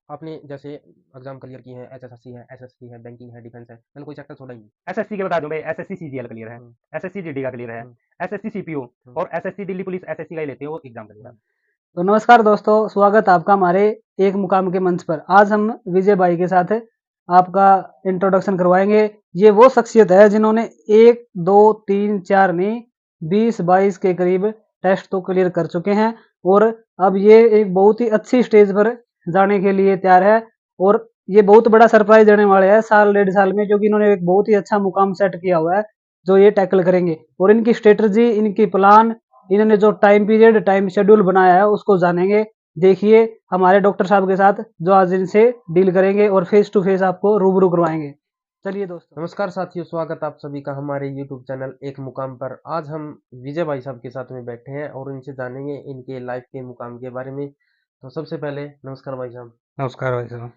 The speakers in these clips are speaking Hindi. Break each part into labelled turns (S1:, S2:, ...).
S1: आपने जैसे एग्जाम क्लियर किए हैं, एचएसएससी है, एसएससी है, बैंकिंग है, डिफेंस है, मैंने कोई सेक्टर छोड़ा ही नहीं।
S2: एसएससी के बता दूं भाई, एसएससी सीजीएल क्लियर है,
S1: हम्म,
S2: एसएससी जीडी का क्लियर है,
S1: हम्म,
S2: एसएससी सीपीओ
S1: हम्म,
S2: और एसएससी दिल्ली पुलिस एसएससी का ही लेते हैं वो एग्जाम क्लियर है।
S1: हम्म।
S3: तो नमस्कार दोस्तों, स्वागत है आपका हमारे एक मुकाम के मंच पर। आज हम विजय भाई के साथ आपका इंट्रोडक्शन करवाएंगे। ये वो शख्सियत है जिन्होंने एक दो तीन चार नहीं 20-22 के करीब टेस्ट तो क्लियर कर चुके हैं और अब ये एक बहुत ही अच्छी स्टेज पर जाने के लिए तैयार है। और ये बहुत बड़ा सरप्राइज देने वाले हैं साल 1.5 साल में, क्योंकि इन्होंने एक बहुत ही अच्छा मुकाम सेट किया हुआ है जो ये टैकल करेंगे। और इनकी स्ट्रेटजी, इनकी प्लान, इन्होंने जो टाइम पीरियड, टाइम शेड्यूल बनाया है उसको जानेंगे। देखिए हमारे डॉक्टर साहब के साथ जो आज इनसे डील करेंगे और फेस टू फेस आपको रूबरू करवाएंगे। चलिए दोस्तों।
S1: नमस्कार साथियों, स्वागत आप सभी का हमारे यूट्यूब चैनल एक मुकाम पर। आज हम विजय भाई साहब के साथ में बैठे हैं और इनसे जानेंगे इनके लाइफ के मुकाम के बारे में। तो सबसे पहले नमस्कार भाई साहब।
S2: नमस्कार भाई साहब।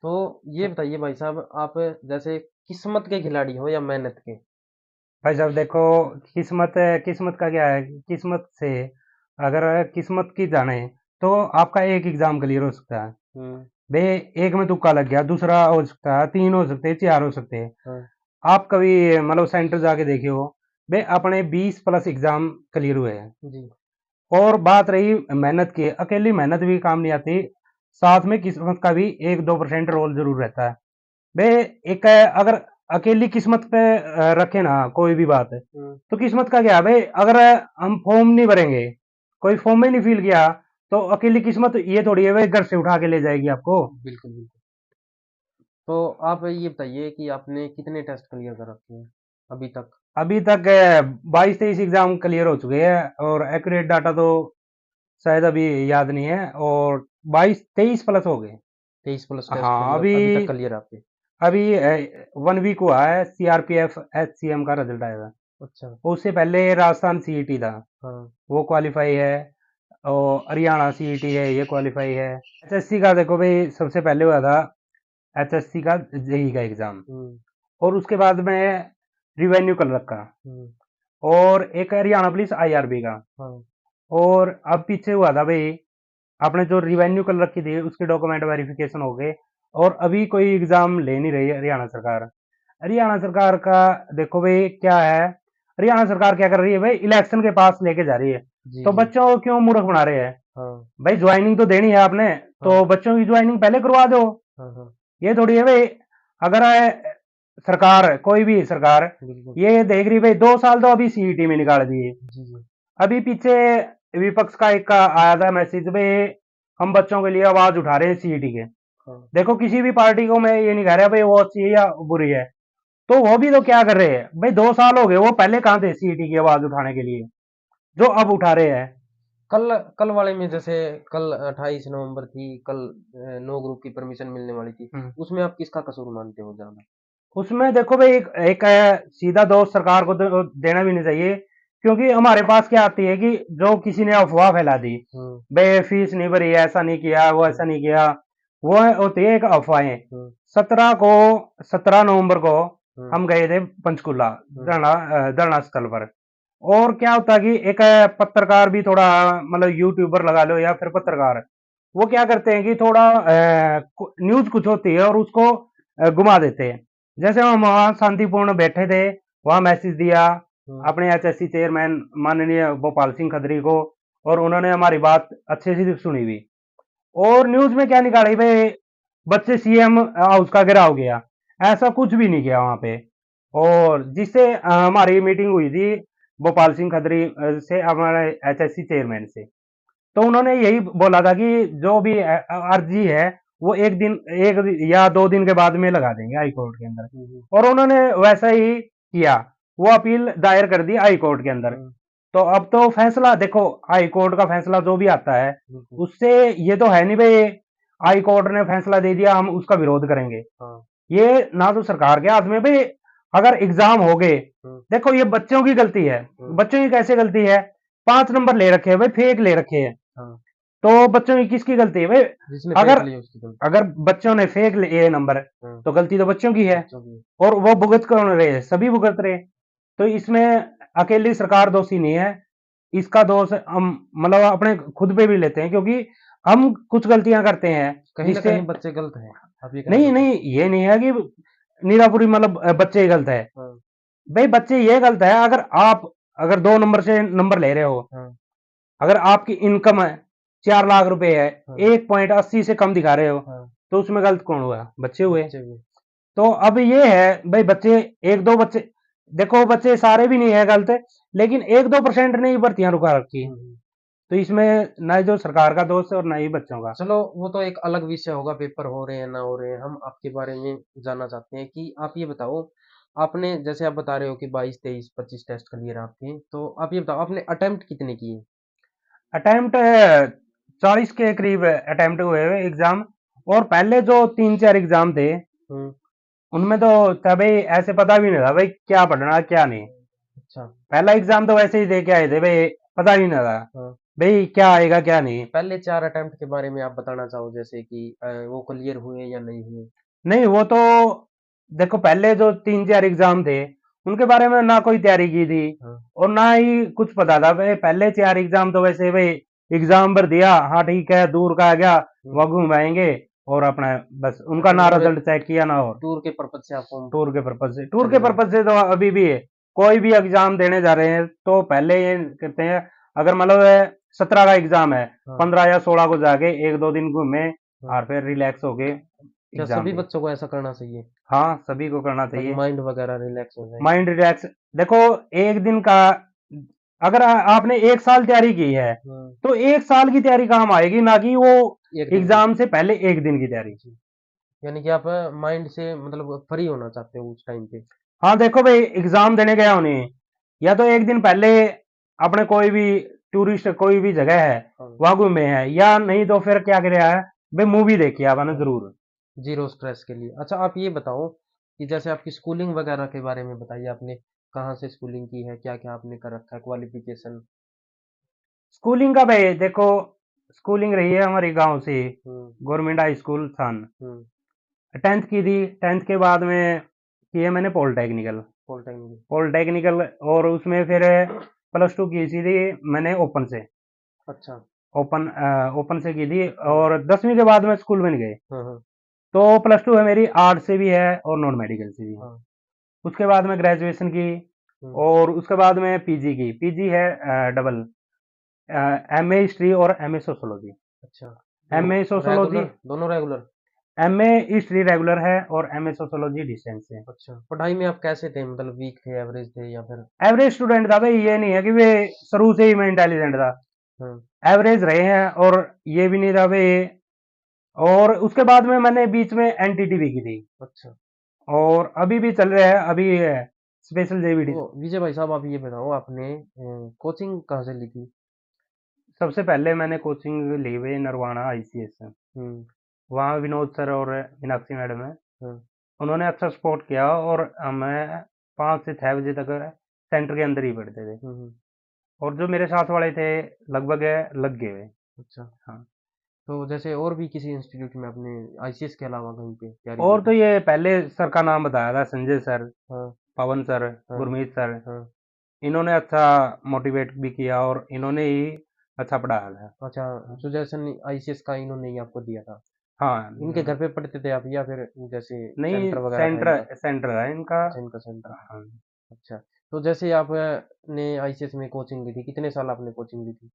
S1: तो ये बताइए भाई साहब, आप जैसे किस्मत के खिलाड़ी हो या मेहनत के?
S2: भाई साहब देखो, किस्मत किस्मत का क्या है, किस्मत से अगर किस्मत की जाने तो आपका एक एग्जाम क्लियर हो सकता है
S1: हम्म।
S2: बे, एक में तुक्का लग गया, दूसरा हो सकता है, तीन हो सकते हैं, चार हो सकते हैं।
S1: हाँ।
S2: आप कभी मतलब सेंटर जाके देखिए हो बे, अपने 20+ एग्जाम क्लियर हुए हैं।
S1: जी।
S2: और बात रही मेहनत की, अकेली मेहनत भी काम नहीं आती, साथ में किस्मत का भी 1-2% रोल जरूर रहता है बे। एक अगर अकेली किस्मत पे रखे ना कोई भी बात,
S1: हम्म।
S2: तो किस्मत का क्या है भाई, अगर हम फॉर्म नहीं भरेंगे, कोई फॉर्म ही नहीं फिल किया, तो अकेली किस्मत ये थोड़ी है भाई घर से उठा के ले जाएगी आपको।
S1: बिल्कुल बिल्कुल। तो आप ये बताइए कि आपने कितने टेस्ट क्लियर कर रखे हैं अभी तक?
S2: अभी तक 22-23 एग्जाम क्लियर हो चुके हैं और एक्यूरेट डाटा तो शायद अभी याद नहीं है, और 22-23+ हो गए।
S1: 23+ टेस्ट
S2: हाँ,
S1: मतलब
S2: अभी
S1: अभी तक क्लियर आपके?
S2: अभी 1 वीक हुआ है, सीआरपीएफ एचसीएम का रिजल्ट आया था।
S1: अच्छा।
S2: उससे पहले राजस्थान सीईटी था,
S1: हाँ।
S2: वो क्वालिफाई है, और हरियाणा सीईटी है, ये क्वालिफाई है। एचएससी का देखो भाई, सबसे पहले हुआ था एचएससी का जेई का एग्जाम,
S1: हम्म।
S2: और उसके बाद में रिवेन्यू क्लर्क का,
S1: हम्म।
S2: और एक हरियाणा पुलिस आईआरबी का।
S1: हाँ।
S2: और अब पीछे हुआ था भाई, आपने जो रिवेन्यू क्लर्क की थी उसके डॉक्यूमेंट वेरिफिकेशन हो गए, और अभी कोई एग्जाम ले नहीं रही है हरियाणा सरकार। हरियाणा सरकार का देखो भाई क्या है, हरियाणा सरकार क्या कर रही है भाई, इलेक्शन के पास लेके जा रही है।
S1: जी
S2: तो
S1: जी।
S2: बच्चों को क्यों मूर्ख बना रहे हैं
S1: हाँ।
S2: भाई, ज्वाइनिंग तो देनी है आपने,
S1: हाँ।
S2: तो बच्चों की ज्वाइनिंग पहले करवा दो।
S1: हाँ। हाँ।
S2: ये थोड़ी है भाई, अगर सरकार, कोई भी सरकार
S1: बिल्कुल।
S2: ये देख रही भाई, 2 साल तो अभी सीईटी में निकाल दिए।
S1: जी जी।
S2: अभी पीछे विपक्ष का एक का आया था मैसेज में, हम बच्चों के लिए आवाज उठा रहे हैं सीईटी के।
S1: हाँ।
S2: देखो किसी भी पार्टी को मैं ये नहीं कह रहा भाई वो अच्छी है या बुरी है, तो वो भी तो क्या कर रहे हैं भाई, 2 साल हो गए, वो पहले कहाँ थे सीईटी की आवाज उठाने के लिए, जो अब उठा रहे हैं।
S1: कल कल वाले में जैसे कल 28 नवंबर थी, कल 9 ग्रुप की परमिशन मिलने वाली थी।
S2: हम्म।
S1: उसमें आप किसका कसूर मानते हो ज्यादा?
S2: उसमें देखो भाई, एक सीधा दोष सरकार को देना भी नहीं चाहिए, क्योंकि हमारे पास क्या आती है कि जो किसी ने अफवाह फैला दी,
S1: हम्म।
S2: बे फीस नहीं भरी, ऐसा नहीं किया, वो
S1: हम्म।
S2: ऐसा नहीं किया, वो होती है एक अफवाहें।
S1: हम्म।
S2: 17 नवंबर को
S1: हम्म।
S2: हम गए थे पंचकुला
S1: हम्म।
S2: धरना स्थल पर। और क्या होता है कि एक पत्रकार भी थोड़ा, मतलब यूट्यूबर लगा लो या फिर पत्रकार, वो क्या करते हैं कि थोड़ा न्यूज कुछ होती है और उसको घुमा देते हैं। जैसे हम वहाँ शांतिपूर्ण बैठे थे, वहाँ मैसेज दिया
S1: हम्म।
S2: अपने एचएससी चेयरमैन माननीय भोपाल सिंह खत्री को, और उन्होंने हमारी बात अच्छे से सुनी भी। और न्यूज में क्या निकाली भाई, बच्चे सीएम हाउस का घेराव गया, ऐसा कुछ भी नहीं किया वहां पे। और जिससे हमारी मीटिंग हुई थी भोपाल सिंह खत्री से, हमारे एचएससी चेयरमैन से, तो उन्होंने यही बोला था कि जो भी अर्जी है वो एक दिन, 1 या 2 दिन के बाद में लगा देंगे हाई कोर्ट के
S1: हम्म।
S2: अंदर। और उन्होंने वैसा ही किया, वो अपील दायर कर दी हाई कोर्ट के अंदर।
S1: हम्म।
S2: तो अब तो फैसला देखो, हाई कोर्ट का फैसला जो भी आता है,
S1: बिल्कुल।
S2: उससे ये तो है नहीं भाई हाई कोर्ट ने फैसला दे दिया हम उसका विरोध करेंगे।
S1: हाँ।
S2: ये ना तो सरकार के हाथ में भाई, अगर एग्जाम हो गए,
S1: हम्म।
S2: देखो ये बच्चों की गलती है।
S1: हम्म।
S2: बच्चों की कैसे गलती है, 5 नंबर ले रखे हैं भाई, फेक ले रखे हैं,
S1: हाँ।
S2: तो बच्चों की किसकी गलती है भाई?
S1: जिसने फेंक
S2: अगर
S1: लिया उसकी गलती।
S2: अगर बच्चों ने फेक लिए नंबर,
S1: हाँ।
S2: तो गलती तो बच्चों की है,
S1: बच्चों की।
S2: और वो भुगत कौन रहे, सभी भुगत रहे। तो इसमें अकेली सरकार दोषी नहीं है, इसका दोष हम मतलब अपने खुद पे भी लेते हैं, क्योंकि हम कुछ गलतियां करते हैं
S1: कहीं ना
S2: जिससे
S1: कहीं बच्चे गलत हैं, आप ये कहना
S2: नहीं
S1: चाहते हैं?
S2: नहीं ये नहीं है कि नीरापुरी मतलब बच्चे ही गलत है।
S1: हाँ
S2: भाई बच्चे ये गलत है, अगर आप अगर 2 नंबर से नंबर ले रहे हो,
S1: हाँ
S2: अगर आपकी इनकम है 4 लाख रुपए है,
S1: हाँ
S2: 1.80 से कम दिखा रहे हो,
S1: हाँ।
S2: तो उसमें गलत कौन हुआ? बच्चे हुए।
S1: बच्चे भी।
S2: तो अब ये है भाई, बच्चे एक दो बच्चे, देखो बच्चे सारे भी नहीं है गलत, लेकिन 1-2% ने ही भर्तियां रुका रखी।
S1: हम्म।
S2: तो इसमें ना ही जो सरकार का दोष है और ना ही बच्चों का।
S1: चलो वो तो एक अलग विषय होगा, पेपर हो रहे हैं ना हो रहे हैं, हम आपके बारे में जानना चाहते हैं कि आप ये बताओ, आपने जैसे आप बता रहे हो कि 22 23 25 टेस्ट क्लियर आपके, तो आप ये बताओ आपने अटेम्प्ट कितने किए?
S2: अटेम्प्ट 40 के करीब अटेम्प्ट हुए हुए एग्जाम। और पहले जो 3-4 एग्जाम थे,
S1: हम्म।
S2: उनमें तो तभी ऐसे पता भी नहीं था भाई क्या पढ़ना क्या नहीं।
S1: अच्छा।
S2: पहला एग्जाम तो वैसे ही दे के आए थे भाई, पता भी नहीं था
S1: हाँ।
S2: भाई क्या आएगा क्या नहीं।
S1: पहले 4 अटेम्प्ट के बारे में आप बताना चाहो, जैसे कि वो क्लियर हुए या नहीं हुए?
S2: नहीं वो तो देखो, पहले जो 3-4 एग्जाम थे उनके बारे में ना कोई तैयारी की थी
S1: हाँ।
S2: और ना ही कुछ पता था भाई। पहले 4 एग्जाम तो वैसे भाई एग्जाम भर दिया, हाँ ठीक है, दूर का आ गया,
S1: हम्म।
S2: वह घुमाएंगे और अपना बस उनका
S1: अच्छा
S2: ना
S1: मतलब एक
S2: रिजल्ट चेक किया ना। और
S1: टूर के पर्पज से आप फॉर्म
S2: टूर के
S1: चले गए?
S2: पर्पज से तो अभी भी है। कोई भी एग्जाम देने जा रहे हैं तो पहले ये कहते हैं, अगर मतलब 17 का एग्जाम है,
S1: हाँ
S2: 15 या 16 को जाके 1-2 दिन घूमे
S1: हाँ।
S2: और फिर रिलैक्स होके
S1: क्या
S2: एग्जाम
S1: सभी
S2: दे।
S1: बच्चों को ऐसा करना चाहिए,
S2: हाँ सभी को करना
S1: ताकि
S2: चाहिए।
S1: माइंड वगैरह रिलैक्स हो जाए?
S2: माइंड रिलैक्स, देखो एक दिन का, अगर आपने 1 साल तैयारी की है
S1: हम्म।
S2: तो 1 साल की तैयारी काम आएगी, ना कि वो
S1: एक दिन की।
S2: एग्जाम से पहले एक दिन की तैयारी।
S1: जी। यानी कि आप माइंड से मतलब फ्री होना चाहते हो उस टाइम पे?
S2: हाँ देखो भाई, एग्जाम देने गया उन्हें, या तो एक दिन पहले अपने कोई भी टूरिस्ट कोई भी जगह है
S1: हाँ
S2: वहां घूमे हैं, या नहीं तो फिर क्या करे है भाई, मूवी देखी है आपने
S1: हाँ।
S2: जरूर।
S1: जीरो स्ट्रेस के लिए। अच्छा आप ये बताओ कि जैसे आपकी स्कूलिंग वगैरह के बारे में बताइए, आपने कहाँ से स्कूलिंग की है, क्या क्या आपने कर रखा है, क्वालिफिकेशन?
S2: स्कूलिंग का भाई देखो, स्कूलिंग रही है हमारे गांव से,
S1: हम्म।
S2: गवर्नमेंट हाई स्कूल सन।
S1: हम्म।
S2: 10th की थी, 10th के बाद में किए मैंने पॉलिटेक्निकल।
S1: पॉलिटेक्निक।
S2: पॉलिटेक्निकल और उसमें फिर +2 की सी थी मैंने ओपन से।
S1: अच्छा।
S2: ओपन ओपन से की थी।
S1: हम्म।
S2: और 10वीं के बाद में स्कूल में नहीं गए।
S1: हाँ हाँ
S2: तो +2 है मेरी आर्ट से भी है और नॉन मेडिकल से भी है।
S1: हाँ।
S2: उसके बाद में ग्रेजुएशन की,
S1: हम्म।
S2: और उसके बाद में पीजी की। पीजी है डबल, एमए हिस्ट्री और एमए सोशोलॉजी।
S1: अच्छा। वो
S2: एमए सोशोलॉजी,
S1: रेगुलर, दोनों रेगुलर?
S2: एमए हिस्ट्री रेगुलर है और एमए सोशोलॉजी डिस्टेंस है।
S1: अच्छा, पढ़ाई में आप कैसे थे, मतलब वीक थे, एवरेज थे, या फिर?
S2: एवरेज स्टूडेंट था भाई, ये नहीं है कि वे शुरू से ही मैं इंटेलिजेंट था।
S1: हाँ।
S2: एवरेज रहे हैं, और ये भी नहीं था भाई। और उसके बाद में मैंने बीच में एनटीटी भी की थी,
S1: अच्छा।
S2: और अभी भी चल रहा है, अभी स्पेशल जेबीटी।
S1: तो विजय भाई साहब आप ये बताओ, आपने कोचिंग कहाँ से ली थी?
S2: सबसे पहले मैंने कोचिंग ली हुई नरवाना आईसीएस से।
S1: हम्म।
S2: वहाँ विनोद सर और मीनाक्षी मैडम है,
S1: हाँ।
S2: उन्होंने अच्छा सपोर्ट किया, और हमें 5 से 6 बजे तक सेंटर के अंदर ही पढ़ते थे।
S1: हम्म।
S2: और जो मेरे साथ वाले थे लगभग लग गए हुए।
S1: अच्छा।
S2: हाँ।
S1: तो जैसे और भी किसी इंस्टीट्यूट में आपने आईसीएस के अलावा कहीं पे तैयारी की
S2: और तो
S1: थी?
S2: ये पहले सर का नाम बताया था, संजय सर,
S1: हाँ
S2: पवन सर,
S1: हाँ
S2: गुरमीत सर।
S1: हाँ।
S2: इन्होंने अच्छा मोटिवेट भी किया और इन्होंने ही अच्छा पढ़ाया था।
S1: अच्छा, सुजैसन आईसीएस का इन्होंने ही आपको दिया था?
S2: हाँ
S1: इनके घर पे पढ़ते थे आप, या फिर जैसे
S2: नहीं,
S1: सेंटर वगैरह था इनका?
S2: सेंटर सेंटर है इनका।
S1: अच्छा, इनका सेंटर था।
S2: हाँ।
S1: अच्छा। तो जैसे आपने आईसीएस में कोचिंग ली थी, कितने साल आपने कोचिंग ली थी?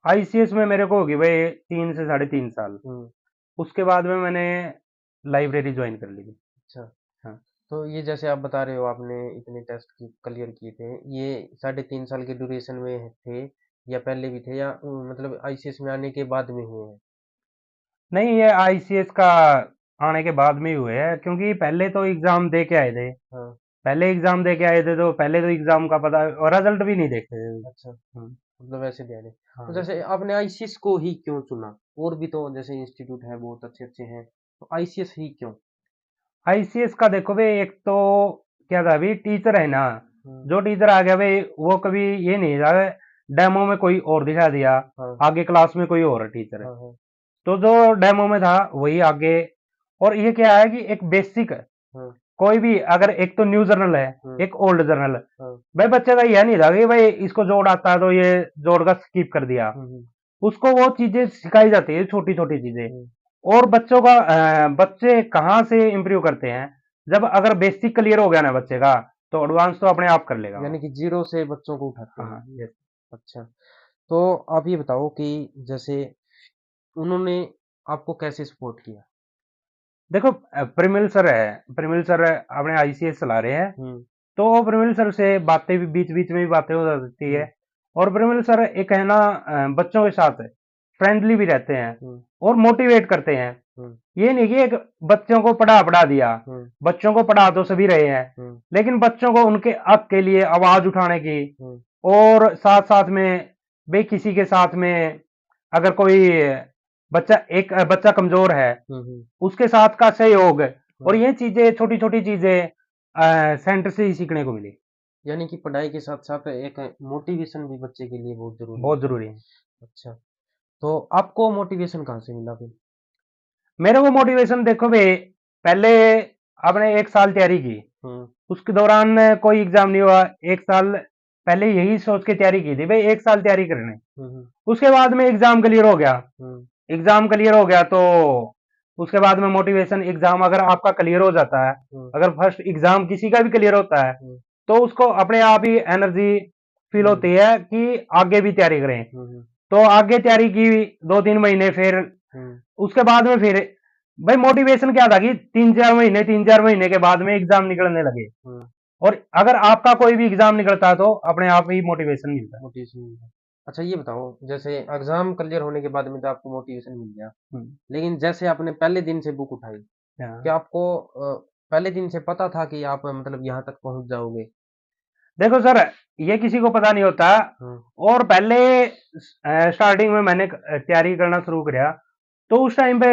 S2: आईसीएस में मेरे को होगी भाई 3 से 3.5 साल।
S1: हम्म।
S2: उसके बाद में मैंने लाइब्रेरी ज्वाइन कर ली थी।
S1: अच्छा।
S2: हाँ।
S1: तो ये जैसे आप बता रहे हो आपने इतने टेस्ट की क्लियर किए थे, ये 3.5 साल के ड्यूरेशन में थे, या पहले भी थे, या मतलब आईसीएस में आने के बाद में हुए हैं?
S2: नहीं, ये आईसीएस का आने के बाद में ही हुए हैं, क्योंकि पहले तो एग्जाम दे के आए थे।
S1: हाँ।
S2: पहले एग्जाम दे के आए थे, तो पहले तो एग्जाम का पता और रिजल्ट भी नहीं देखे थे।
S1: अच्छा,
S2: हाँ।
S1: मतलब ऐसे ध्यान है। तो
S2: हाँ।
S1: जैसे आपने आईसीएस को ही क्यों चुना? और भी तो जैसे इंस्टीट्यूट है बहुत अच्छे अच्छे हैं, तो आईसीएस ही क्यों?
S2: आईसीएस का देखो भाई, एक तो क्या था भाई, टीचर है ना,
S1: हम्म।
S2: जो टीचर आ गया भाई वो कभी ये नहीं था डेमो में कोई और दिखा दिया,
S1: हाँ
S2: आगे क्लास में कोई और टीचर है।
S1: हाँ हाँ
S2: तो जो डेमो में था वही आगे। और ये क्या है कि एक बेसिक,
S1: हाँ
S2: कोई भी अगर एक तो न्यू जर्नल है,
S1: हाँ
S2: एक ओल्ड जर्नल,
S1: हाँ।
S2: भाई बच्चे का यह नहीं था कि भाई इसको जोड़ आता है तो ये जोड़ का स्किप कर दिया।
S1: हम्म।
S2: उसको वो चीजें सिखाई जाती है, छोटी छोटी चीजें।
S1: हम्म,
S2: और बच्चे कहाँ से इम्प्रूव करते हैं, जब अगर बेसिक क्लियर हो गया ना बच्चे का, तो एडवांस तो अपने आप कर लेगा वो।
S1: यानी कि जीरो से बच्चों को उठाते हैं।
S2: हाँ, यस।
S1: अच्छा, तो आप ये बताओ कि जैसे उन्होंने आपको कैसे सपोर्ट किया?
S2: देखो, परिमल सर अपने आईसीएस चला रहे हैं।
S1: हम्म,
S2: तो परिमल सर से बातें भी बीच बीच में भी बातें हो जाती है।
S1: हम्म,
S2: और परिमल सर एक है ना, बच्चों के साथ फ्रेंडली भी रहते हैं
S1: हम्म,
S2: और मोटिवेट करते हैं।
S1: हम्म,
S2: ये नहीं कि एक बच्चों को पढ़ा दिया।
S1: हम्म,
S2: बच्चों को पढ़ा तो सभी रहे हैं,
S1: हम्म,
S2: लेकिन बच्चों को उनके हक के लिए आवाज उठाने की,
S1: हम्म,
S2: और साथ साथ में भाई किसी के साथ में अगर कोई बच्चा कमजोर है,
S1: हम्म,
S2: उसके साथ का सहयोग। और
S1: हम्म।
S2: ये चीजें, छोटी छोटी चीजें सेंटर से ही सीखने को मिली।
S1: यानी कि पढ़ाई के साथ साथ एक मोटिवेशन भी बच्चे के लिए बहुत जरूरी
S2: बहुत
S1: होता है।
S2: जरूरी है।
S1: अच्छा, तो आपको मोटिवेशन कहाँ से मिला फिर?
S2: मेरे को मोटिवेशन देखो भाई, पहले आपने 1 साल तैयारी की,
S1: हम्म,
S2: उसके दौरान कोई एग्जाम नहीं हुआ। 1 साल पहले यही सोच के तैयारी की थी भाई, 1 साल तैयारी करनी।
S1: हम्म,
S2: उसके बाद में एग्जाम क्लियर हो गया।
S1: हम्म,
S2: एग्जाम क्लियर हो गया तो उसके बाद में मोटिवेशन, एग्जाम अगर आपका क्लियर हो जाता है,
S1: हम्म,
S2: अगर फर्स्ट एग्जाम किसी का भी क्लियर होता है,
S1: हम्म,
S2: तो उसको अपने आप ही एनर्जी फील
S1: हम्म,
S2: होती है कि आगे भी तैयारी करें।
S1: हम्म,
S2: तो आगे तैयारी की 2-3 महीने, फिर
S1: हम्म,
S2: उसके बाद में फिर भाई मोटिवेशन क्या था कि 3-4 महीने के बाद में एग्जाम निकलने लगे।
S1: हम्म,
S2: और अगर आपका कोई भी एग्जाम निकलता है तो अपने आप ही मोटिवेशन मिलता है।
S1: मोटिवेशन मिला। अच्छा, ये बताओ, जैसे एग्जाम क्लियर होने के बाद में तो आपको मोटिवेशन मिल गया,
S2: हम्म,
S1: लेकिन जैसे आपने पहले दिन से बुक उठाई,
S2: हाँ।
S1: क्या आपको पहले दिन से पता था कि आप मतलब यहाँ तक पहुंच जाओगे?
S2: देखो सर, ये किसी को पता नहीं होता।
S1: हम्म,
S2: और पहले स्टार्टिंग में मैंने तैयारी करना शुरू किया, तो उस टाइम पे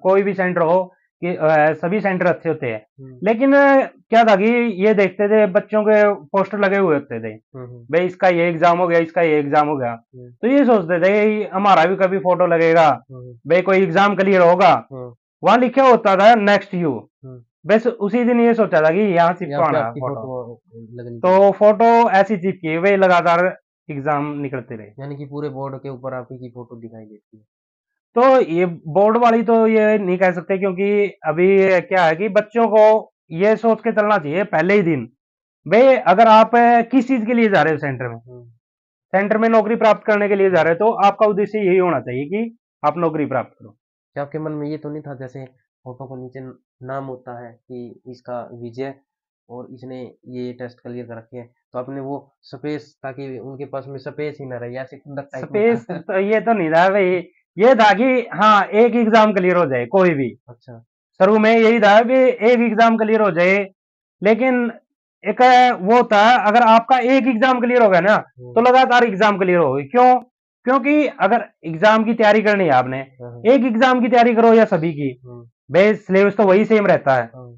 S2: कोई भी सेंटर हो कि सभी सेंटर अच्छे होते हैं।
S1: हम्म,
S2: लेकिन क्या था कि ये देखते थे, बच्चों के पोस्टर लगे हुए होते थे,
S1: हम्म,
S2: भाई इसका ये एग्जाम हो गया, इसका ये एग्जाम हो गया।
S1: हम्म,
S2: तो ये सोचते थे कि हमारा भी कभी फोटो लगेगा,
S1: हम्म,
S2: भाई कोई एग्जाम क्लियर होगा।
S1: हम्म,
S2: वहां लिखा होता था नेक्स्ट यू।
S1: हम्म।
S2: बस उसी दिन ये सोचा था कि यहाँ
S1: यहाँ पे
S2: चिपकवाना है
S1: आपकी
S2: फोटो।
S1: फोटो लगनी चाहिए।
S2: तो फोटो ऐसी चिपकी, वे लगातार एग्जाम निकलते रहे।
S1: यानी कि पूरे बोर्ड के ऊपर आप ही की फोटो दिखाई देती है।
S2: तो ये बोर्ड वाली तो ये नहीं कह सकते, क्योंकि अभी क्या है कि बच्चों को ये सोच के चलना चाहिए पहले ही दिन, भाई अगर आप किस चीज के लिए जा रहे हो सेंटर में,
S1: हम्म।
S2: सेंटर में नौकरी प्राप्त करने के लिए जा रहे हो, तो आपका उद्देश्य यही होना चाहिए कि आप नौकरी प्राप्त करो।
S1: क्या आपके मन में ये तो नहीं था, जैसे फोटो को नीचे नाम होता है कि इसका विजय और इसने ये टेस्ट क्लियर कर रखे हैं, तो आपने वो स्पेस, ताकि उनके पास में स्पेस ही ना रहे, ऐसे खुंदक टाइप में
S2: स्पेस
S1: था?
S2: तो ये तो नहीं था भाई, ये था कि हाँ एक एग्जाम क्लियर हो जाए कोई भी।
S1: अच्छा।
S2: शुरू में यही था कि एक एग्जाम क्लियर हो जाए। लेकिन एक वो था, अगर आपका एक एग्जाम क्लियर हो गया ना, तो
S1: हम्म,
S2: लगातार एग्जाम क्लियर होगी। क्यों? क्योंकि अगर एग्जाम की तैयारी करनी है आपने,
S1: हाँ,
S2: एक एग्जाम की तैयारी करो या सभी की,
S1: हम्म,
S2: भाई सिलेबस तो वही सेम रहता है।
S1: हाँ,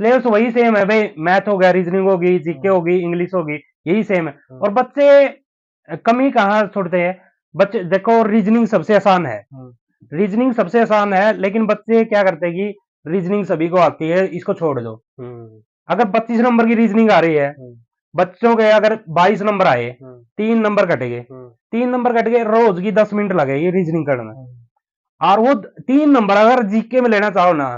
S2: सिलेबस वही सेम है भाई, मैथ हो गया, रीजनिंग होगी, जीके
S1: हम्म,
S2: होगी, इंग्लिश होगी, यही सेम है।
S1: हम्म,
S2: और बच्चे कमी कहाँ छोड़ते हैं। बच्चे देखो, रीजनिंग सबसे आसान है,
S1: हम्म,
S2: रीजनिंग सबसे आसान है, लेकिन बच्चे क्या करते हैं कि रीजनिंग सभी को आती है, इसको छोड़ दो।
S1: हम्म,
S2: अगर 25 नंबर की रीजनिंग आ रही है,
S1: हम्म,
S2: बच्चों के अगर 22 नंबर आए,
S1: हम्म,
S2: 3 नंबर कटेंगे,
S1: हम्म,
S2: 3 नंबर कट गए, रोज की 10 मिनट लगेगी रीजनिंग करना।
S1: हम्म।
S2: और वो 3 नंबर अगर जीके में लेना चाहो ना,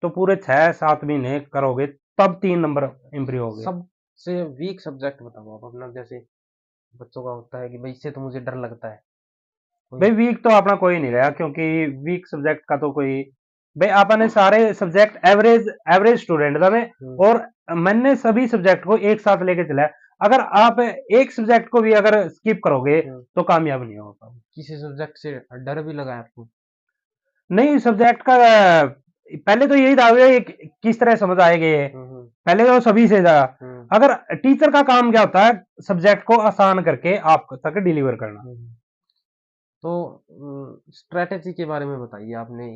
S2: तो पूरे 6-7 महीने करोगे, तब 3 नंबर इम्प्रूव हो गए।
S1: सबसे वीक सब्जेक्ट बताओ आप अपना, जैसे बच्चों का होता है कि भाई इससे तो मुझे डर लगता है कोई।
S2: भाई वीक तो अपना कोई नहीं रहा, क्योंकि वीक सब्जेक्ट का तो कोई, भाई आपने सारे सब्जेक्ट एवरेज एवरेज स्टूडेंट था मैं।
S1: हम्म,
S2: और मैंने सभी सब्जेक्ट को एक साथ लेके चला। अगर आप एक सब्जेक्ट को भी अगर स्किप करोगे,
S1: हम्म।
S2: तो कामयाब नहीं हो पाओगे।
S1: किसी सब्जेक्ट से डर भी लगा है आपको?
S2: नहीं, सब्जेक्ट का पहले तो यही था ये किस तरह समझ आएंगे ये,
S1: हम्म,
S2: पहले तो सभी से था।
S1: हम्म,
S2: अगर टीचर का काम क्या होता है, सब्जेक्ट को आसान करके आप तक डिलीवर करना।
S1: हम्म। तो स्ट्रेटेजी के बारे में बताइए, आपने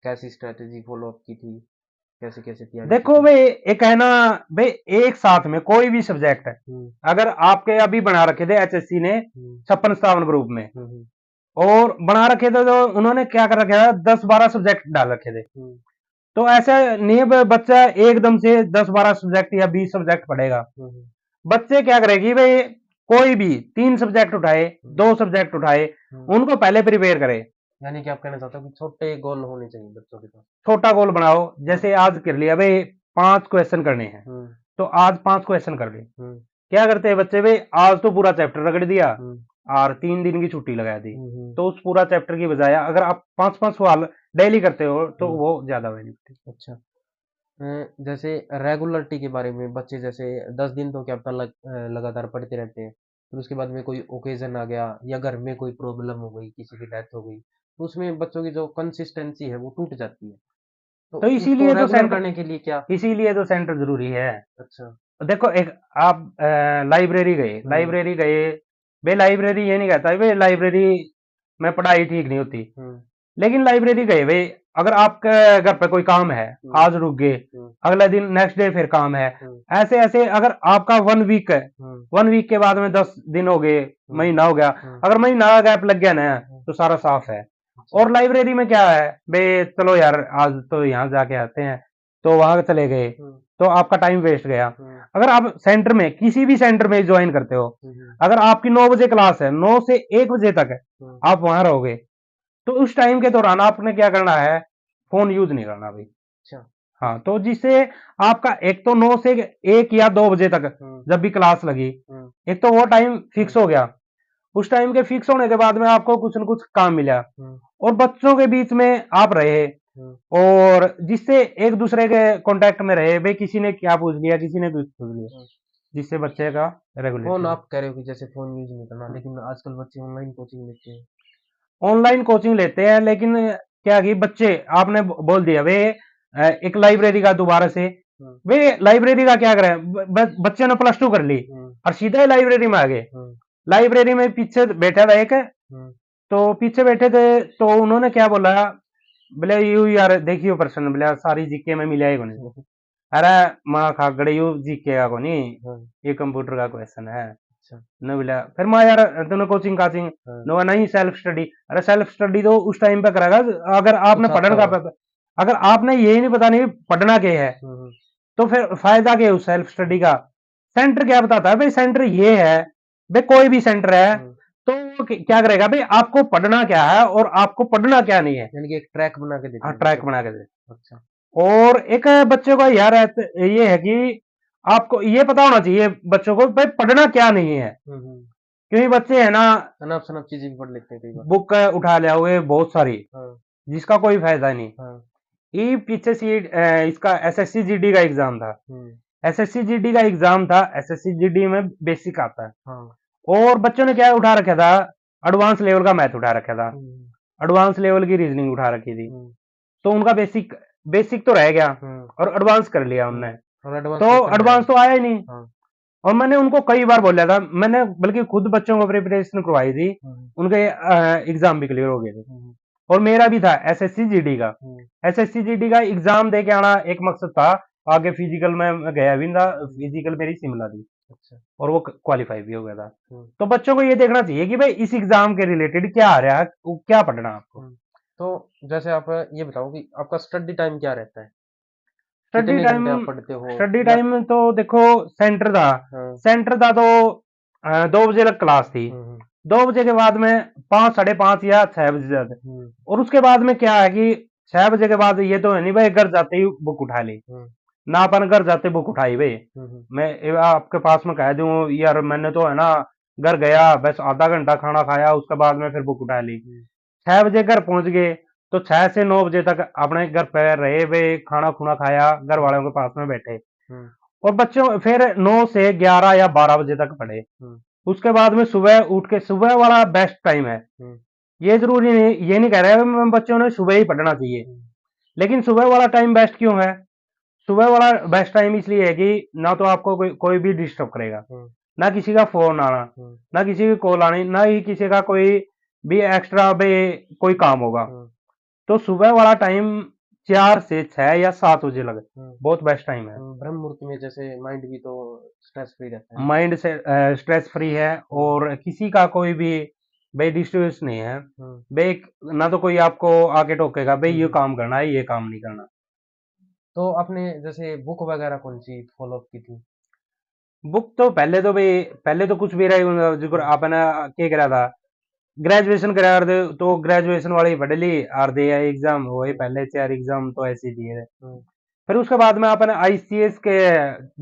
S1: कैसी स्ट्रेटेजी फॉलो अप की थी, कैसे कैसे तैयारी की
S2: देखो
S1: थी?
S2: भाई, एक है ना भाई, एक साथ में कोई भी सब्जेक्ट है,
S1: हम्म,
S2: अगर आपके अभी बना रखे थे एचएससी ने
S1: हम्म,
S2: 56-57 ग्रुप में,
S1: हम्म,
S2: और बना रखे थे, तो उन्होंने क्या कर रखे था, 10-12 सब्जेक्ट डाल रखे थे।
S1: हम्म,
S2: तो ऐसे नहीं है बच्चा एकदम से 10-12 सब्जेक्ट या 20 सब्जेक्ट पढ़ेगा।
S1: हम्म,
S2: बच्चे क्या करेगी भाई, कोई भी 3 सब्जेक्ट उठाए, 2 सब्जेक्ट उठाए, उनको पहले प्रिपेयर करे।
S1: यानी कि आप कहना चाहते हो कि छोटे गोल होने चाहिए बच्चों के पास।
S2: छोटा गोल बनाओ, जैसे आज कर लिया भाई 5 क्वेश्चन करने हैं, तो आज 5 क्वेश्चन कर लिए। क्या करते हैं बच्चे भाई, आज तो पूरा चैप्टर रगड़ दिया और 3 दिन की छुट्टी लगा दी। तो उस पूरा चैप्टर की बजाय अगर आप 5-5 सवाल डेली करते हो तो वो ज्यादा बेनिफिट।
S1: अच्छा, जैसे रेगुलरिटी के बारे में, बच्चे जैसे 10 दिन तो क्या पता लगातार पढ़ते रहते हैं, फिर उसके बाद में कोई ओकेजन आ गया या घर में कोई प्रॉब्लम हो गई, किसी की डेथ हो गई, तो उसमें बच्चों की जो कंसिस्टेंसी है वो टूट जाती है। तो
S2: तो
S1: उसको
S2: इसीलिए तो
S1: रेगुलर
S2: सेंटर
S1: करने के लिए क्या?
S2: इसीलिए तो सेंटर जरूरी है।
S1: अच्छा।
S2: देखो, एक आप लाइब्रेरी गए, भाई लाइब्रेरी ये नहीं कहता भाई लाइब्रेरी में पढ़ाई ठीक नहीं होती, लेकिन लाइब्रेरी गए भाई, अगर आपके घर पे कोई काम है, आज रुक गए, अगला दिन नेक्स्ट डे फिर काम है, ऐसे ऐसे अगर आपका 1 वीक है, 1 वीक के बाद में 10 दिन हो गए, महीना हो गया, अगर महीना गैप लग गया ना तो सारा साफ है। और लाइब्रेरी में क्या है भाई, चलो यार आज तो यहाँ जाके आते हैं, तो वहां चले गए, तो आपका टाइम वेस्ट गया। अगर आप सेंटर में, किसी भी सेंटर में ज्वाइन करते हो, अगर आपकी 9 बजे क्लास है, 9 से 1 बजे तक है, आप वहां रहोगे, तो उस टाइम के दौरान आपने क्या करना है, फोन यूज नहीं करना भाई।
S1: अच्छा।
S2: हाँ, तो जिससे आपका एक तो 9 से 1 या 2 बजे तक जब भी क्लास लगी, एक तो वो टाइम फिक्स हो गया। उस टाइम के फिक्स होने के बाद में आपको कुछ न कुछ काम मिला और बच्चों के बीच में आप रहे, और जिससे एक दूसरे के कांटेक्ट में रहे भाई, किसी ने क्या पूछ लिया, किसी ने कुछ पूछ लिया, जिससे बच्चे का
S1: फोन
S2: रेगुलेशन।
S1: आप कह रहे हो कि जैसे फोन यूज नहीं करना, लेकिन आजकल बच्चे ऑनलाइन कोचिंग लेते हैं।
S2: ऑनलाइन कोचिंग लेते हैं, लेकिन क्या कि बच्चे, आपने बोल दिया वे एक लाइब्रेरी का दोबारा से, वे लाइब्रेरी का क्या करें, बच्चे ने प्लस 2 कर ली और सीधा ही लाइब्रेरी में आ गए। लाइब्रेरी में पीछे बैठा था एक, तो पीछे बैठे थे, तो उन्होंने क्या बोला, बोले यू यार देखियो प्रश्न, बोले सारी जीके में मिला ही को नहीं। अरे माँ खागड़े यू जीके का को नहीं, ये कंप्यूटर का क्वेश्चन है। न बोला फिर माँ यार तूने कोचिंग काचिंग, नो नहीं सेल्फ स्टडी। अरे सेल्फ स्टडी तो उस टाइम पे करेगा अगर आपने पढ़ने का, अगर आपने यही नहीं पता नहीं पढ़ना क्या है, तो फिर फायदा क्या है उस सेल्फ स्टडी का। सेंटर क्या बताता है भाई, सेंटर ये है भाई, कोई भी सेंटर है तो क्या करेगा भाई, आपको पढ़ना क्या है और आपको पढ़ना क्या नहीं है,
S1: यानी कि एक ट्रैक बना के देते
S2: हाँ
S1: हैं।
S2: ट्रैक बना के दे।
S1: अच्छा।
S2: और एक बच्चे को यार ये है कि आपको ये पता होना चाहिए बच्चों को भाई पढ़ना क्या नहीं है, क्योंकि बच्चे है ना
S1: अनाप शनाप चीजें भी पढ़ लेते हैं कई बार।
S2: बुक उठा लिया हुए बहुत सारी, जिसका कोई फायदा नहीं। ये पीछे सी इसका एसएससी जीडी का एग्जाम था, एसएससी जीडी का एग्जाम था, एसएससी जीडी में बेसिक आता है, और बच्चों ने क्या उठा रखा था, एडवांस लेवल का मैथ उठा रखा था, एडवांस लेवल की रीजनिंग उठा रखी थी, तो उनका बेसिक बेसिक तो रह गया और एडवांस कर लिया उनने, तो एडवांस तो आया ही नहीं। और मैंने उनको कई बार बोला था, मैंने बल्कि खुद बच्चों को प्रिपरेशन करवाई थी, उनके एग्जाम भी क्लियर हो गए थे। और मेरा भी था एसएससी जीडी का, एसएससी जीडी का एग्जाम दे के आना एक मकसद था, आगे फिजिकल में गया भी था, फिजिकल मेरी शिमला थी। अच्छा। और वो क्वालिफाई भी हो गया था। तो बच्चों को ये देखना चाहिए कि भाई इस एग्जाम के रिलेटेड क्या आ रहा है, क्या पढ़ना आपको।
S1: तो जैसे आप ये बताओ कि आपका स्टडी टाइम क्या रहता है,
S2: स्टडी
S1: कितने
S2: टाइम,
S1: घंटे आप पढ़ते हो?
S2: स्टडी टाइम तो देखो सेंटर था, सेंटर था तो 2 बजे तक क्लास थी, 2 बजे के बाद में 5, 5:30 या 6 बजे जाते, और उसके बाद में क्या है कि 6 बजे के बाद ये तो है नहीं भाई घर जाते ही बुक उठा ली, ना अपन घर जाते बुक उठाई भाई, मैं आपके पास में कह दूं यार मैंने तो है ना घर गया बस आधा घंटा खाना खाया, उसके बाद में फिर बुक उठा ली, 6 बजे घर पहुंच गए, तो 6 से 9 बजे तक अपने घर पे रहे वे, खाना खुना खाया, घर वालों के पास में बैठे, और बच्चों फिर 9 से 11 या 12 बजे तक पढ़े। उसके बाद में सुबह उठ के, सुबह वाला बेस्ट टाइम है, ये जरूरी नहीं, ये नहीं कह रहे बच्चों ने सुबह ही पढ़ना चाहिए, लेकिन सुबह वाला टाइम बेस्ट क्यों है, सुबह वाला बेस्ट टाइम इसलिए है कि ना तो आपको कोई भी डिस्टर्ब करेगा, ना किसी का फोन आना, ना किसी की कॉल आनी, ना ही किसी का कोई भी एक्स्ट्रा कोई काम होगा, तो सुबह वाला टाइम 4 से 6 या 7 बजे लगे, बहुत बेस्ट टाइम है।
S1: ब्रह्म मुहूर्त में जैसे माइंड भी तो स्ट्रेस फ्री रहता है,
S2: माइंड से स्ट्रेस फ्री है, और किसी का कोई भी भाई डिस्टर्बेंस नहीं है भाई, ना तो कोई आपको आके टोकेगा भाई ये काम करना है, ये काम नहीं करना।
S1: तो आपने जैसे बुक वगैरह कौन सी फॉलो अप की थी?
S2: बुक तो पहले तो कुछ भी रही जो आपने क्या करा था ग्रेजुएशन करा दे तो ग्रेजुएशन वाले ही पढ़ ली आर दे एग्जाम वही पहले 4 एग्जाम तो ऐसे ही दिए थे।
S1: हम्म,
S2: फिर उसके बाद में आपने आईसीएस के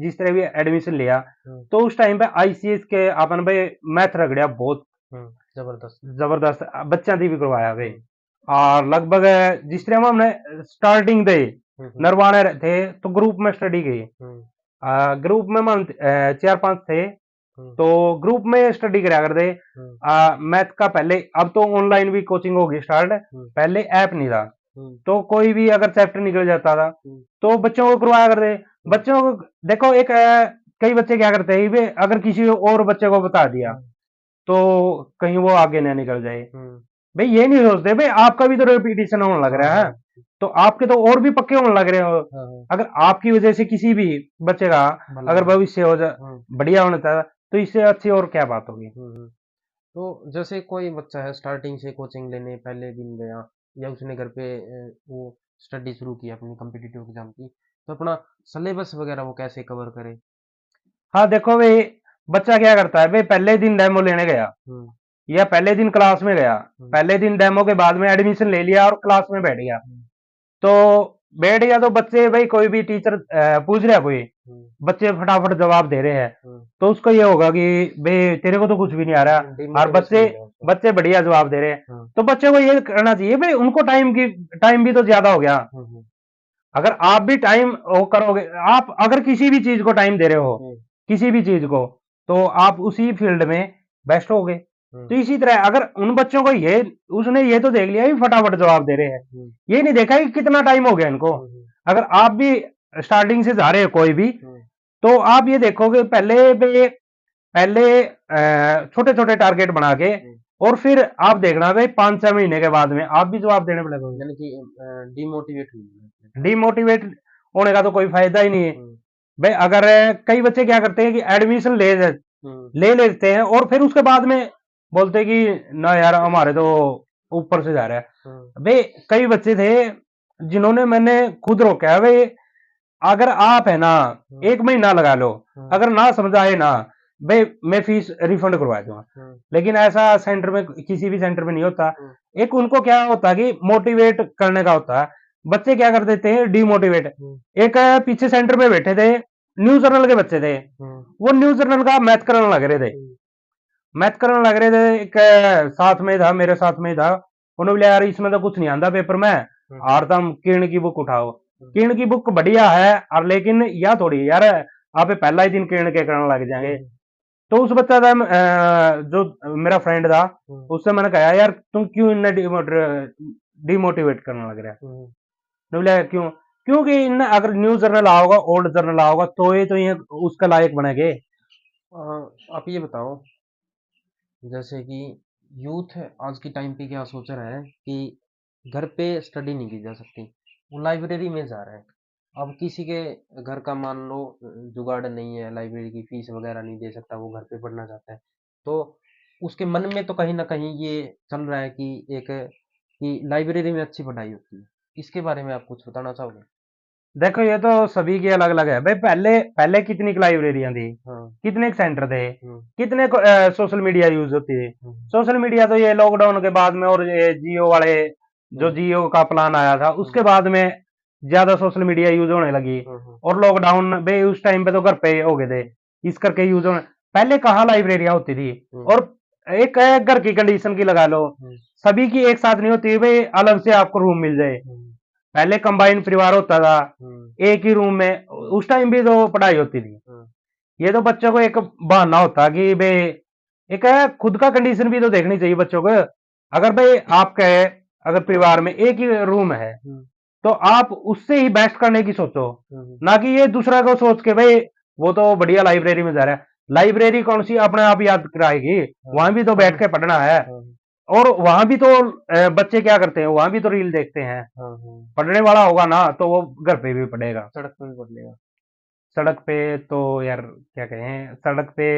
S2: जिस तरह भी एडमिशन लिया
S1: हम्म,
S2: तो उस टाइम पे आईसीएस के आपने भाई मैथ रगड़िया बहुत
S1: जबरदस्त।
S2: जबरदस्त बच्चा दी भी करवाया भाई।
S1: हम्म,
S2: और लगभग जिस तरह हमने स्टार्टिंग दे
S1: हम्म,
S2: नरवाने थे तो ग्रुप में स्टडी की
S1: हम्म,
S2: ग्रुप में हम 4-5 थे
S1: हम्म,
S2: तो ग्रुप में स्टडी करा करते।
S1: हम्म,
S2: मैथ का पहले अब तो ऑनलाइन भी कोचिंग होगी स्टार्ट
S1: हम्म,
S2: पहले ऐप नहीं था
S1: हम्म,
S2: तो कोई भी अगर चैप्टर निकल जाता था
S1: हम्म,
S2: तो बच्चों को करवाया करते। बच्चों को देखो एक कई बच्चे क्या करते हैं वे अगर किसी और बच्चे को बता दिया
S1: हम्म,
S2: तो कहीं वो आगे ना निकल जाए।
S1: हम्म,
S2: भाई ये नहीं सोचते भाई आपका भी तो रिपीटिशन होने लग
S1: हाँ,
S2: रहा है
S1: हाँ,
S2: तो आपके तो और भी पक्के होने लग रहे हो।
S1: हाँ, हाँ,
S2: अगर आपकी वजह से किसी भी बच्चे का
S1: भला
S2: अगर
S1: हो।
S2: भविष्य हो जा
S1: हम्म,
S2: बढ़िया होना था तो इससे अच्छी और क्या बात होगी।
S1: हम्म। तो जैसे कोई बच्चा है स्टार्टिंग से कोचिंग लेने पहले दिन गया या उसने घर पे वो स्टडी शुरू की अपनी कॉम्पिटिटिव एग्जाम की, तो अपना सिलेबस वगैरह वो कैसे कवर करे?
S2: हाँ देखो भाई बच्चा क्या करता है भाई पहले दिन डेमो लेने गया
S1: हम्म,
S2: या पहले दिन क्लास में गया
S1: हम्म,
S2: पहले दिन डेमो के बाद में एडमिशन ले लिया और क्लास में बैठ गया
S1: हम्म,
S2: तो बैठ गया तो बच्चे भाई कोई भी टीचर पूछ रहा है कोई
S1: हम्म,
S2: बच्चे फटाफट जवाब दे रहे हैं
S1: हम्म,
S2: तो उसको ये होगा कि भाई तेरे को तो कुछ भी नहीं आ रहा और
S1: डिमोटिवेशन
S2: बच्चे
S1: हो गया उसको।
S2: बच्चे बढ़िया जवाब दे रहे हैं।
S1: हाँ,
S2: तो बच्चे को ये करना चाहिए भाई उनको टाइम भी तो ज्यादा हो गया।
S1: हम्म,
S2: अगर आप भी टाइम वो करोगे आप अगर किसी भी चीज को टाइम दे रहे हो
S1: हम्म,
S2: किसी भी चीज को तो आप उसी फील्ड में बेस्ट होगे।
S1: हम्म,
S2: तो इसी तरह अगर उन बच्चों को ये उसने ये तो देख लिया कि फटाफट जवाब दे रहे हैं
S1: हम्म,
S2: ये नहीं देखा कि कितना टाइम हो गया इनको।
S1: हम्म,
S2: अगर आप भी स्टार्टिंग से जा रहे हो कोई भी
S1: हम्म,
S2: तो आप ये देखोगे पहले छोटे छोटे टारगेट बना के
S1: हम्म,
S2: और फिर आप देखना भाई 5-6 महीने के बाद में आप भी जवाब देने लगोगे।
S1: यानी कि डिमोटिवेट हुई।
S2: डिमोटिवेट होने का तो कोई फायदा ही नहीं है।
S1: हम्म,
S2: भाई अगर कई बच्चे क्या करते हैं कि एडमिशन
S1: हम्म,
S2: ले लेते हैं और फिर उसके बाद में बोलते हैं कि ना यार हमारे तो ऊपर से जा रहा
S1: हम्म,
S2: है। भाई कई बच्चे थे जिन्होंने मैंने खुद रोका है भाई अगर आप है ना
S1: हम्म,
S2: 1 महीना लगा लो
S1: हम्म,
S2: अगर ना समझ आए ना भाई मैं फीस रिफंड करवा दूंगा।
S1: हम्म,
S2: लेकिन ऐसा सेंटर में किसी भी सेंटर में नहीं होता।
S1: हम्म,
S2: एक उनको क्या होता है कि मोटिवेट करने का होता है बच्चे क्या कर देते हैं डिमोटिवेट।
S1: हम्म,
S2: एक पीछे सेंटर में बैठे थे न्यूज जर्नल के बच्चे थे
S1: हम्म,
S2: वो न्यूज जर्नल का मैथ करने लग रहे थे।
S1: हम्म,
S2: मैथ करने लग रहे थे एक साथ में था मेरे साथ में था उन्होंने बोला यार इसमें तो कुछ नहीं आंदा पेपर में
S1: हम्म,
S2: और तुम किरण की बुक उठाओ।
S1: हम्म,
S2: किरण की बुक बढ़िया है और लेकिन या थोड़ी यार आप पहला ही दिन किरण के करने लग जाएंगे।
S1: हम्म,
S2: तो उस बच्चा था जो मेरा फ्रेंड था
S1: हम्म,
S2: उससे मैंने कहा यार तुम क्यों इन्हें डिमोटिवेट करने लग रहा है।
S1: हम्म,
S2: तो बोला क्यों क्योंकि इन अगर न्यू जर्नल आओगा ओल्ड जर्नल आओगा तो ये उसका लायक बनेगे।
S1: आप ये बताओ जैसे कि यूथ आज के टाइम पे क्या सोच रहा है कि घर पे स्टडी नहीं की जा सकती, वो लाइब्रेरी में जा रहा है। अब किसी के घर का मान लो जुगाड़ नहीं है, लाइब्रेरी की फीस वगैरह नहीं दे सकता, वो घर पे पढ़ना चाहता है, तो उसके मन में तो कहीं ना कहीं ये चल रहा है कि एक कि लाइब्रेरी में अच्छी पढ़ाई होती है। इसके बारे में आप कुछ बताना चाहोगे?
S2: देखो ये तो सभी की अलग अलग है भाई पहले पहले कितनी लाइब्रेरियां थी
S1: हाँ।
S2: कितने सेंटर थे
S1: हम्म,
S2: कितने सोशल मीडिया यूज होती थी।
S1: हम्म,
S2: सोशल मीडिया तो ये लॉकडाउन के बाद में और ये जियो वाले जो
S1: हम्म,
S2: जियो का प्लान आया था
S1: हम्म,
S2: उसके बाद में ज्यादा सोशल मीडिया यूज होने लगी।
S1: हम्म,
S2: और लॉकडाउन भाई उस टाइम पे तो घर पे हो गए थे
S1: हम्म,
S2: इस करके यूज होने पहले कहाँ लाइब्रेरियां होती थी।
S1: हम्म,
S2: और एक है घर की कंडीशन की लगा लो
S1: हम्म,
S2: सभी की एक साथ नहीं होती भाई अलग से आपको रूम मिल जाए।
S1: हम्म,
S2: पहले कंबाइंड परिवार होता था
S1: हम्म,
S2: एक ही रूम में उस टाइम भी तो पढ़ाई होती थी।
S1: हम्म,
S2: ये तो बच्चों को एक बहाना होता कि भाई एक है खुद का कंडीशन भी तो देखनी चाहिए बच्चों को। अगर भाई आपका है अगर परिवार में एक ही रूम है
S1: हम्म,
S2: तो आप उससे ही बेस्ट करने की सोचो
S1: हम्म,
S2: ना कि ये दूसरा को सोच के भाई वो तो बढ़िया लाइब्रेरी में जा रहा है। लाइब्रेरी कौन सी अपने आप याद कराएगी
S1: हाँ,
S2: वहां भी तो बैठ के पढ़ना है।
S1: हाँ,
S2: और वहां भी तो बच्चे क्या करते हैं वहां भी तो रील देखते हैं।
S1: हाँ, हाँ,
S2: पढ़ने वाला होगा ना तो वो घर पे भी पढ़ेगा।
S1: सड़क पे भी पढ़ लेगा।
S2: सड़क पे तो यार क्या कहें सड़क पे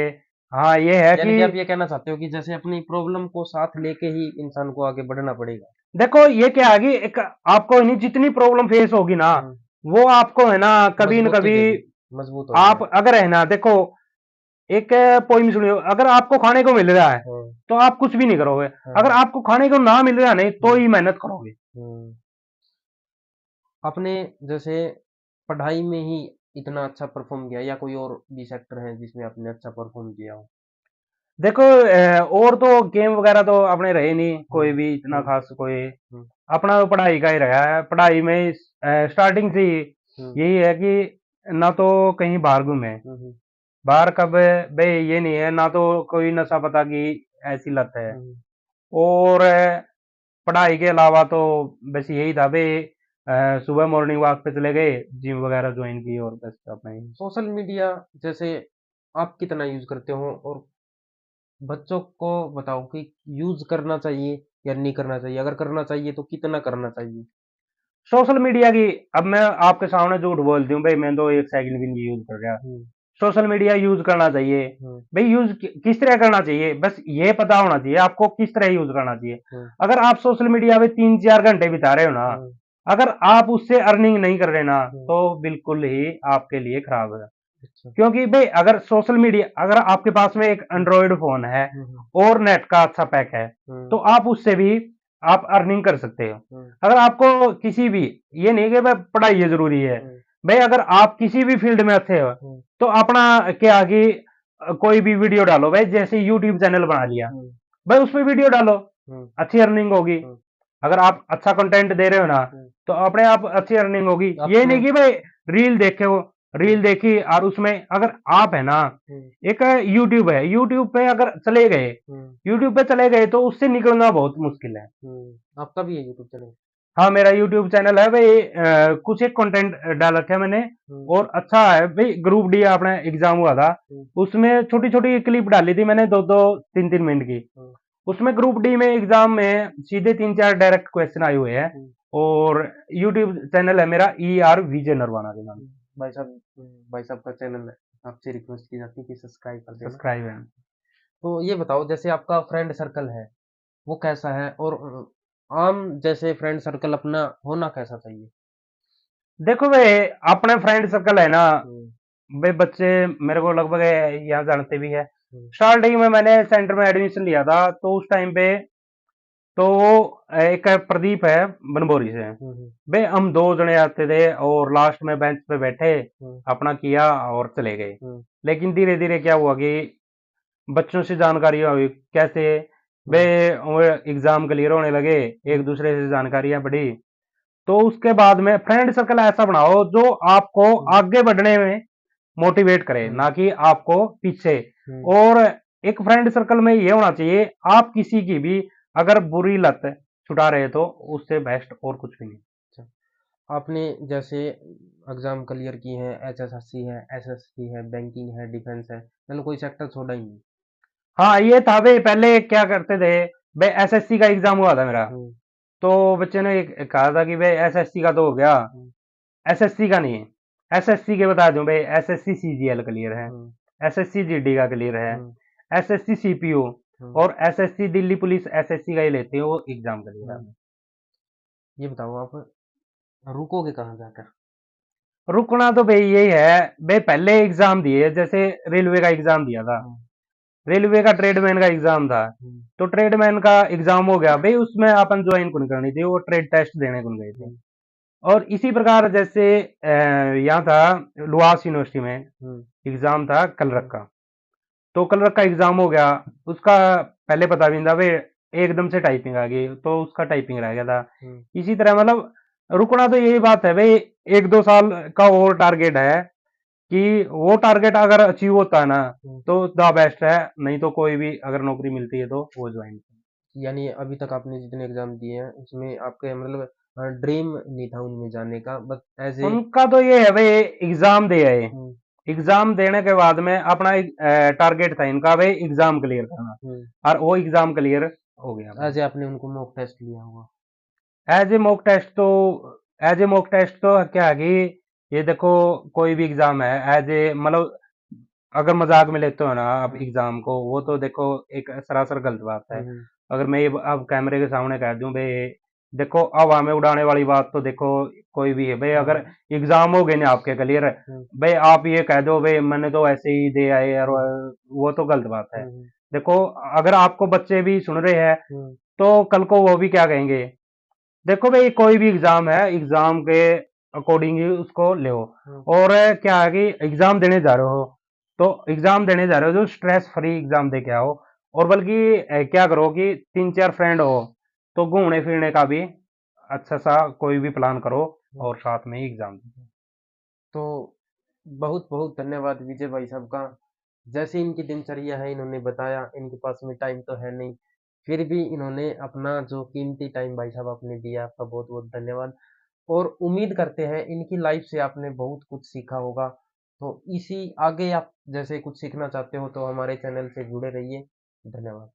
S2: हाँ ये है
S1: यानी
S2: कि
S1: कि आप ये कहना चाहते हो कि जैसे अपनी प्रॉब्लम को साथ लेके ही इंसान को आगे बढ़ना पड़ेगा।
S2: देखो ये क्या है कि एक आपको नहीं जितनी प्रॉब्लम फेस होगी ना
S1: हम्म,
S2: वो आपको है ना कभी न
S1: मजबूती
S2: कभी
S1: देगी, मजबूत होगी
S2: आप
S1: आप।
S2: अगर है ना देखो एक पोइम सुनियो, अगर आपको खाने को मिल रहा है
S1: हाँ,
S2: तो आप कुछ भी नहीं करोगे,
S1: हाँ,
S2: अगर आपको खाने को ना मिल रहा नहीं तो ही मेहनत करोगे।
S1: हम्म। आपने जैसे पढ़ाई में ही इतना अच्छा परफॉर्म किया या कोई और भी सेक्टर है जिसमें आपने अच्छा परफॉर्म किया हो?
S2: देखो और तो गेम वगैरह तो अपने रहे नहीं कोई
S1: हम्म,
S2: भी इतना
S1: हम्म,
S2: खास कोई,
S1: हम्म,
S2: अपना तो पढ़ाई का ही रहा है। पढ़ाई में स्टार्टिंग से ही
S1: हम्म,
S2: यही है कि ना तो कहीं बाहर घूमे,
S1: हम्म,
S2: बाहर कब बे ये नहीं है, ना तो कोई नशा पता की ऐसी लत है।
S1: हम्म।
S2: और पढ़ाई के अलावा तो बस यही था बे, सुबह मॉर्निंग वॉक पे चले गए, जिम वगैरह ज्वाइन की और बस अपना ही।
S1: सोशल मीडिया जैसे आप कितना यूज करते हो और बच्चों को बताओ कि यूज करना चाहिए या नहीं करना चाहिए, अगर करना चाहिए तो कितना करना चाहिए?
S2: सोशल मीडिया की, अब मैं आपके सामने झूठ बोलती हूँ भाई, मैं तो एक सेकंड भी नहीं यूज कर रहा।
S1: हम्म,
S2: सोशल मीडिया यूज करना चाहिए
S1: हम्म,
S2: भाई, यूज किस तरह करना चाहिए, बस ये पता होना चाहिए आपको किस तरह यूज करना चाहिए।
S1: हम्म,
S2: अगर आप सोशल मीडिया पे 3-4 घंटे बिता रहे हो ना,
S1: हम्म,
S2: अगर आप उससे अर्निंग नहीं कर रहे ना,
S1: हम्म।
S2: तो बिल्कुल ही आपके लिए खराब है।
S1: अच्छा।
S2: क्योंकि भाई अगर सोशल मीडिया, अगर आपके पास में एक
S1: हम्म,
S2: एंड्रॉयड फोन है
S1: हम्म,
S2: और नेट का अच्छा पैक है, तो
S1: हम्म,
S2: आप उससे भी आप अर्निंग कर सकते हो।
S1: हम्म,
S2: अगर आपको किसी भी, ये नहीं कि भाई पढ़ाई ये जरूरी है,
S1: हम्म,
S2: भाई अगर आप किसी भी फील्ड में अच्छे हो
S1: हम्म,
S2: तो अपना क्या कि कोई भी वीडियो डालो भाई, जैसे यूट्यूब चैनल बना लिया
S1: हम्म,
S2: भाई, उसमें वीडियो डालो,
S1: हम्म,
S2: अच्छी अर्निंग होगी।
S1: हम्म,
S2: अगर आप अच्छा कंटेंट दे रहे हो ना,
S1: हम्म।
S2: तो अपने आप अच्छी अर्निंग होगी। ये
S1: आपने
S2: नहीं कि भाई रील देखे हो,
S1: हम्म,
S2: रील देखी और उसमें अगर आप है ना,
S1: हम्म,
S2: एक यूट्यूब है, यूट्यूब पे अगर चले गए,
S1: हम्म,
S2: यूट्यूब पे चले गए तो उससे निकलना बहुत मुश्किल है।
S1: आपका भी है यूट्यूब चैनल?
S2: हाँ, मेरा यूट्यूब चैनल है भाई, कुछ एक कंटेंट डाल रखा है मैंने,
S1: हम्म,
S2: और अच्छा है भाई। ग्रुप डी अपना एग्जाम हुआ था,
S1: हम्म,
S2: उसमें छोटी छोटी क्लिप डाली थी मैंने, 2-2 3-3 मिनट की।
S1: हम्म,
S2: उसमें ग्रुप डी में एग्जाम में सीधे 3-4 डायरेक्ट क्वेश्चन आए हुए हैं।
S1: हम्म,
S2: और यूट्यूब चैनल है मेरा, ER विजय नरवाना के नाम।
S1: भाई साहब का चैनल है, आपसे रिक्वेस्ट की जाती है कि सब्सक्राइब कर देना।
S2: सब्सक्राइब है।
S1: तो ये बताओ जैसे आपका फ्रेंड सर्कल है वो कैसा है और आम जैसे फ्रेंड सर्कल अपना होना कैसा चाहिए?
S2: देखो भाई, अपने फ्रेंड सर्कल है ना
S1: हम्म,
S2: भाई, बच्चे मेरे को लगभग यहाँ जानते भी है।
S1: हम्म,
S2: स्टार्टिंग में मैंने सेंटर में एडमिशन लिया था तो उस टाइम पे तो एक प्रदीप है बनभोरी से,
S1: हम्म,
S2: बे हम 2 जने आते थे और लास्ट में बेंच पे बैठे,
S1: हम्म,
S2: अपना किया और चले गए।
S1: हम्म,
S2: लेकिन धीरे धीरे क्या हुआ कि बच्चों से जानकारी हुई कैसे, बे
S1: हम्म,
S2: वो एग्जाम क्लियर होने लगे, एक
S1: हम्म,
S2: दूसरे से जानकारियां बढ़ी। तो उसके बाद में फ्रेंड सर्कल ऐसा बनाओ जो आपको
S1: हम्म,
S2: आगे बढ़ने में मोटिवेट करे,
S1: हम्म,
S2: ना कि आपको पीछे।
S1: हम्म।
S2: और एक फ्रेंड सर्कल में ये होना चाहिए, आप किसी की भी अगर बुरी लत छुटा रहे तो उससे बेस्ट और कुछ भी नहीं।
S1: अच्छा, आपने जैसे एग्जाम क्लियर की है, HSSC है, SSC है, बैंकिंग है, डिफेंस है, मैंने कोई सेक्टर छोड़ा ही नहीं।
S2: हाँ, ये था भाई, पहले क्या करते थे भाई, SSC का एग्जाम हुआ था मेरा,
S1: हम्म,
S2: तो बच्चे ने कहा था कि भाई SSC का तो हो गया,
S1: हम्म,
S2: SSC का नहीं है। SSC के बता दूं भाई, SSC CGL क्लियर है,
S1: हम्म,
S2: SSC GD का क्लियर है,
S1: हम्म,
S2: SSC CPO,
S1: हम्म,
S2: और SSC दिल्ली पुलिस SSC का ही लेते हैं, वो एग्जाम क्लियर है।
S1: हम्म। ये बताओ आप रुकोगे कहाँ जाकर?
S2: रुकना तो भाई यही है भाई, पहले एग्जाम दिए, जैसे रेलवे का एग्जाम दिया था,
S1: हम्म,
S2: रेलवे का ट्रेडमैन का एग्जाम था,
S1: हम्म,
S2: तो ट्रेडमैन का एग्जाम हो गया भाई, उसमें अपन ज्वाइन कौन करनी थी, वो ट्रेड टेस्ट देने कौन गए थे।
S1: हम्म,
S2: और इसी प्रकार जैसे यहाँ था लुआस यूनिवर्सिटी में
S1: हम्म,
S2: एग्जाम था कलरक
S1: हम्म,
S2: का, तो कलरक का एग्जाम हो गया, उसका पहले पता भी नहीं था भाई, एकदम से टाइपिंग आ गई तो उसका टाइपिंग रह गया था।
S1: हम्म,
S2: इसी तरह मतलब रुकना तो यही बात है भाई, 1-2 साल का और टारगेट है कि वो टारगेट अगर अचीव होता है ना,
S1: हम्म।
S2: तो द बेस्ट है, नहीं तो कोई भी अगर नौकरी मिलती है तो वो ज्वाइन।
S1: यानी अभी तक आपने जितने एग्जाम दिए हैं उसमें आपके मतलब ड्रीम नहीं था उनमें जाने का, बस एज ए।
S2: उनका तो ये है भाई, एग्जाम दे आए,
S1: हम्म,
S2: एग्जाम देने के बाद में अपना टारगेट था इनका भाई एग्जाम क्लियर करना,
S1: हम्म।
S2: और वो एग्जाम क्लियर हो गया भाई।
S1: एज ए आपने उनको मॉक टेस्ट लिया होगा?
S2: एज ए मॉक टेस्ट तो, एज ए मॉक टेस्ट तो क्या है कि ये देखो, कोई भी एग्जाम है एज ए मतलब, अगर मजाक में लेते हो ना आप
S1: हम्म,
S2: एग्जाम को, वो तो देखो एक सरासर गलत बात है।
S1: हम्म,
S2: अगर मैं ये अब कैमरे के सामने कह दूं भाई देखो हवा में उड़ाने वाली बात तो देखो कोई भी है भाई, अगर एग्जाम हो गए ना आपके क्लियर, भाई आप ये कह दो भाई मैंने तो ऐसे ही दे आए यार, वो तो गलत बात है। देखो अगर आपको बच्चे भी सुन रहे हैं तो कल को वो भी क्या कहेंगे। देखो भाई कोई भी एग्जाम है, एग्जाम के अकॉर्डिंग ही उसको लो। और क्या है कि एग्जाम देने जा रहे हो तो एग्जाम देने जा रहे हो जो स्ट्रेस फ्री एग्जाम दे के आओ। और बल्कि क्या करो कि 3-4 फ्रेंड हो तो घूमने फिरने का भी अच्छा सा कोई भी प्लान करो और साथ में ही एग्जाम दो।
S1: तो बहुत बहुत धन्यवाद विजय भाई साहब का। जैसे इनकी दिनचर्या है इन्होंने बताया, इनके पास में टाइम तो है नहीं, फिर भी इन्होंने अपना जो कीमती टाइम भाई साहब आपने दिया, आपका बहुत बहुत धन्यवाद। और उम्मीद करते हैं इनकी लाइफ से आपने बहुत कुछ सीखा होगा। तो इसी आगे आप जैसे कुछ सीखना चाहते हो तो हमारे चैनल से जुड़े रहिए। धन्यवाद।